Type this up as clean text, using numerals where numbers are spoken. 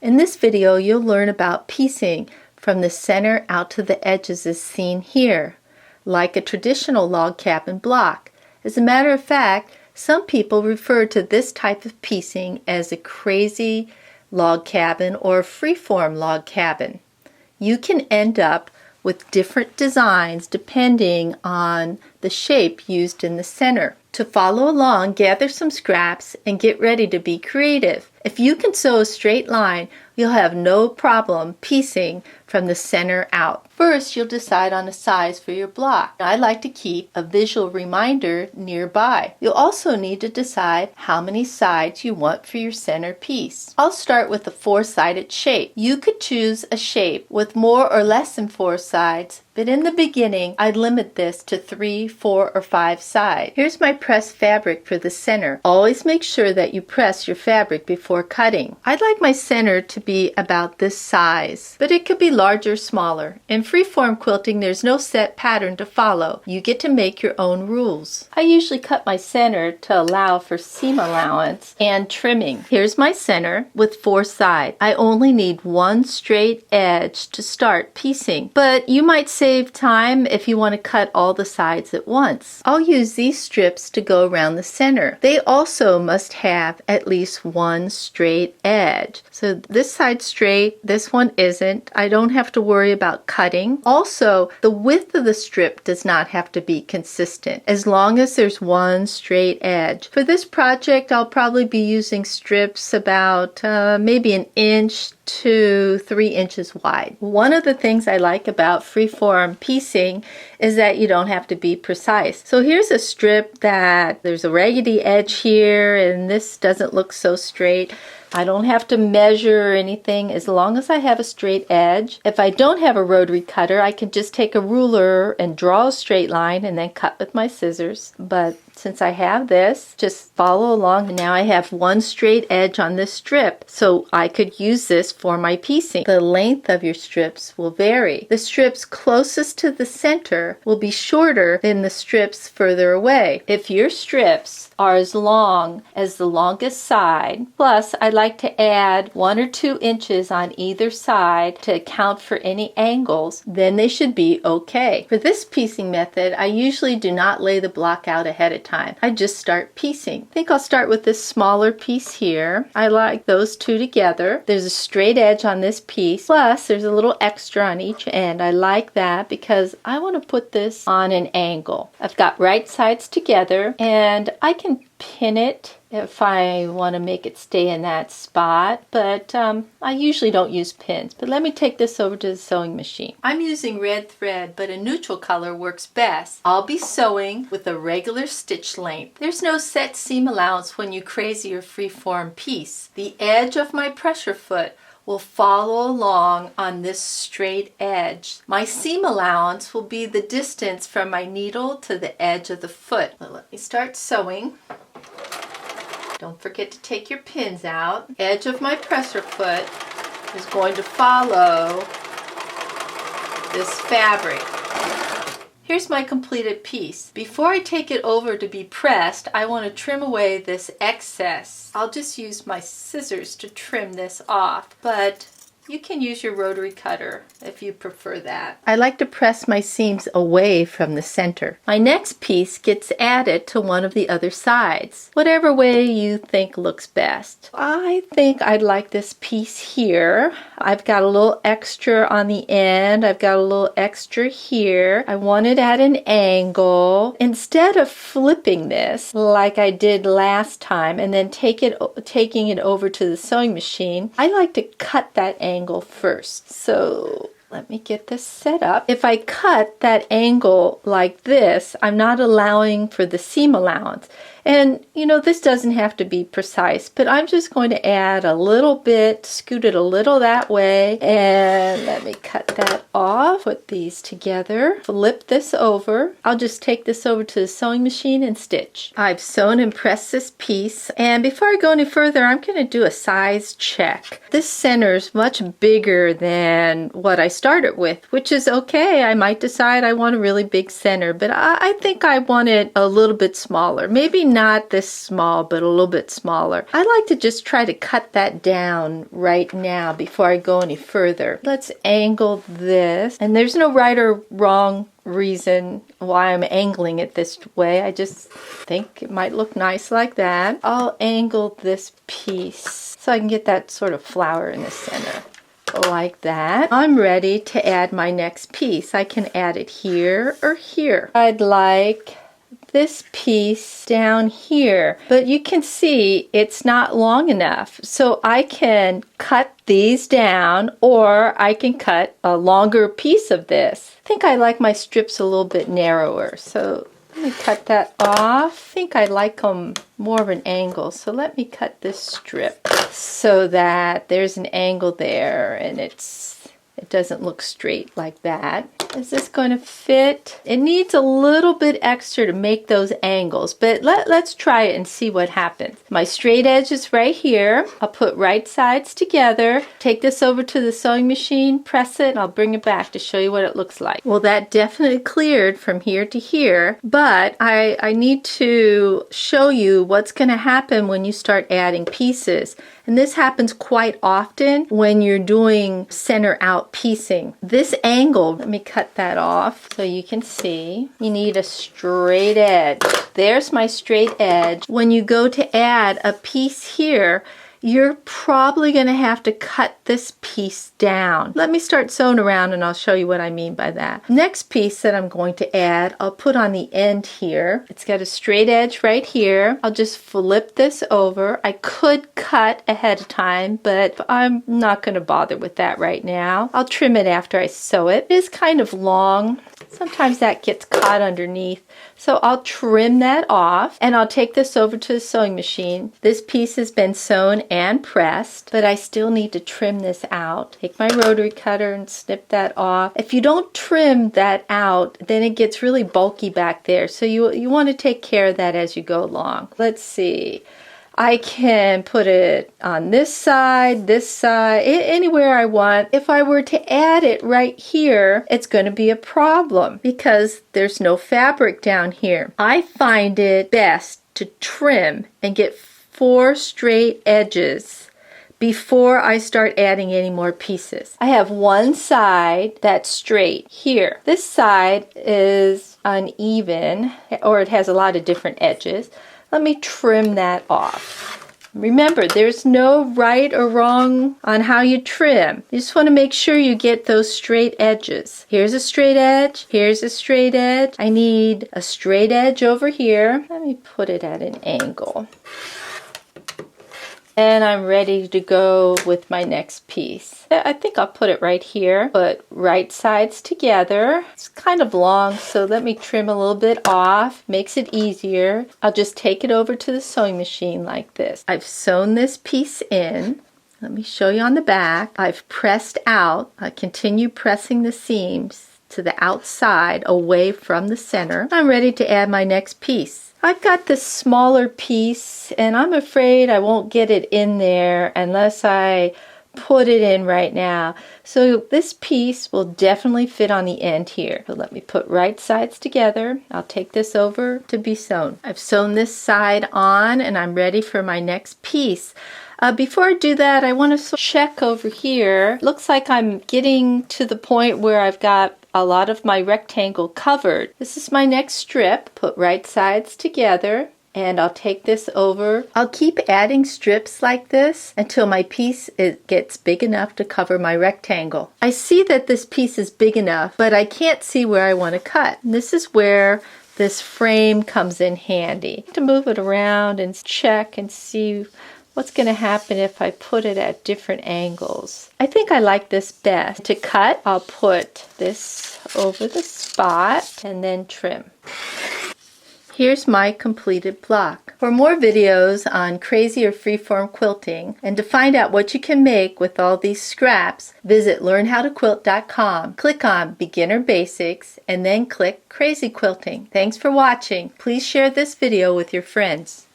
In this video, you'll learn about piecing from the center out to the edges as seen here, like a traditional log cabin block. As a matter of fact, some people refer to this type of piecing as a crazy log cabin or a freeform log cabin. You can end up with different designs depending on the shape used in the center. To follow along, gather some scraps and get ready to be creative. If you can sew a straight line, you'll have no problem piecing from the center out. First, you'll decide on a size for your block. I like to keep a visual reminder nearby. You'll also need to decide how many sides you want for your center piece. I'll start with a 4-sided shape. You could choose a shape with more or less than 4 sides, but in the beginning, I'd limit this to 3, 4, or 5 sides. Here's my pressed fabric for the center. Always make sure that you press your fabric before cutting. I'd like my center to be about this size, but it could be larger or smaller. In freeform quilting, there's no set pattern to follow. You get to make your own rules. I usually cut my center to allow for seam allowance and trimming. Here's my center with 4 sides. I only need 1 straight edge to start piecing, but you might save time if you want to cut all the sides at once. I'll use these strips to go around the center. They also must have at least 1 straight edge. So this side's straight, this one isn't. I don't have to worry about cutting. Also, the width of the strip does not have to be consistent as long as there's 1 straight edge. For this project, I'll probably be using strips about maybe 1 inch to 3 inches wide. One of the things I like about freeform piecing is that you don't have to be precise. So here's a strip that there's a raggedy edge here and this doesn't look so straight. I don't have to measure or anything as long as I have a straight edge. If I don't have a rotary cutter, I can just take a ruler and draw a straight line and then cut with my scissors. But since I have this, just follow along. And now I have 1 straight edge on this strip, so I could use this for my piecing. The length of your strips will vary. The strips closest to the center will be shorter than the strips further away. If your strips are as long as the longest side, plus I'd like to add 1 or 2 inches on either side to account for any angles, then they should be okay. For this piecing method, I usually do not lay the block out ahead of time. I just start piecing. I think I'll start with this smaller piece here. I like those two together. There's a straight edge on this piece, plus there's a little extra on each end. I like that because I want to put this on an angle. I've got right sides together and I can pin it if I want to make it stay in that spot, but I usually don't use pins. But let me take this over to the sewing machine. I'm using red thread, but a neutral color works best. I'll be sewing with a regular stitch length. There's no set seam allowance when you crazy or freeform piece. The edge of my pressure foot will follow along on this straight edge. My seam allowance will be the distance from my needle to the edge of the foot. Well, let me start sewing. Don't forget to take your pins out. Edge of my presser foot is going to follow this fabric. Here's my completed piece. Before I take it over to be pressed, I want to trim away this excess. I'll just use my scissors to trim this off, but you can use your rotary cutter if you prefer that. I like to press my seams away from the center. My next piece gets added to one of the other sides, whatever way you think looks best. I think I'd like this piece here. I've got a little extra on the end. I've got a little extra here. I want it at an angle. Instead of flipping this like I did last time and then taking it over to the sewing machine, I like to cut that angle first. So let me get this set up. If I cut that angle like this, I'm not allowing for the seam allowance. And you know, this doesn't have to be precise, but I'm just going to add a little bit, scoot it a little that way, and let me cut that off. Put these together, flip this over. I'll just take this over to the sewing machine and stitch. I've sewn and pressed this piece, and before I go any further, I'm going to do a size check. This center is much bigger than what I started with, which is okay. I might decide I want a really big center, but I think I want it a little bit smaller. Maybe not this small, but a little bit smaller. I like to just try to cut that down right now before I go any further. Let's angle this. And there's no right or wrong reason why I'm angling it this way. I just think it might look nice like that. I'll angle this piece so I can get that sort of flower in the center. Like that. I'm ready to add my next piece. I can add it here or here. I'd like this piece down here, but you can see it's not long enough. So I can cut these down, or I can cut a longer piece of this. I think I like my strips a little bit narrower, so let me cut that off. I think I like them more of an angle, so let me cut this strip so that there's an angle there and it doesn't look straight like that. Is this going to fit? It needs a little bit extra to make those angles, but let's try it and see what happens. My straight edge is right here. I'll put right sides together, take this over to the sewing machine, press it, and I'll bring it back to show you what it looks like. Well, that definitely cleared from here to here, but I need to show you what's going to happen when you start adding pieces. And this happens quite often when you're doing center out piecing. This angle, let me cut that off so you can see. You need a straight edge. There's my straight edge. When you go to add a piece here, you're probably going to have to cut this piece down. Let me start sewing around and I'll show you what I mean by that. Next piece that I'm going to add, I'll put on the end here. It's got a straight edge right here. I'll just flip this over. I could cut ahead of time, but I'm not going to bother with that right now. I'll trim it after I sew it. It is kind of long. Sometimes that gets caught underneath. So I'll trim that off and I'll take this over to the sewing machine. This piece has been sewn and pressed, but I still need to trim this out. Take my rotary cutter and snip that off. If you don't trim that out, then it gets really bulky back there. So you want to take care of that as you go along. Let's see. I can put it on this side, anywhere I want. If I were to add it right here, it's going to be a problem because there's no fabric down here. I find it best to trim and get 4 straight edges before I start adding any more pieces. I have one side that's straight here. This side is uneven, or it has a lot of different edges. Let me trim that off. Remember, there's no right or wrong on how you trim. You just want to make sure you get those straight edges. Here's a straight edge. Here's a straight edge. I need a straight edge over here. Let me put it at an angle. And I'm ready to go with my next piece. I think I'll put it right here. Put right sides together. It's kind of long, so let me trim a little bit off. Makes it easier. I'll just take it over to the sewing machine like this. I've sewn this piece in. Let me show you on the back. I've pressed out. I continue pressing the seams to the outside away from the center. I'm ready to add my next piece. I've got this smaller piece and I'm afraid I won't get it in there unless I put it in right now. So this piece will definitely fit on the end here. So let me put right sides together. I'll take this over to be sewn. I've sewn this side on and I'm ready for my next piece. Before I do that, I want to check over here. Looks like I'm getting to the point where I've got a lot of my rectangle covered. This is my next strip. Put right sides together and I'll take this over. I'll keep adding strips like this until my piece gets big enough to cover my rectangle. I see that this piece is big enough, but I can't see where I want to cut. And this is where this frame comes in handy. To move it around and check and see what's going to happen if I put it at different angles. I think I like this best. To cut, I'll put this over the spot and then trim. Here's my completed block. For more videos on crazy or freeform quilting and to find out what you can make with all these scraps, visit learnhowtoquilt.com. Click on Beginner Basics and then click Crazy Quilting. Thanks for watching. Please share this video with your friends.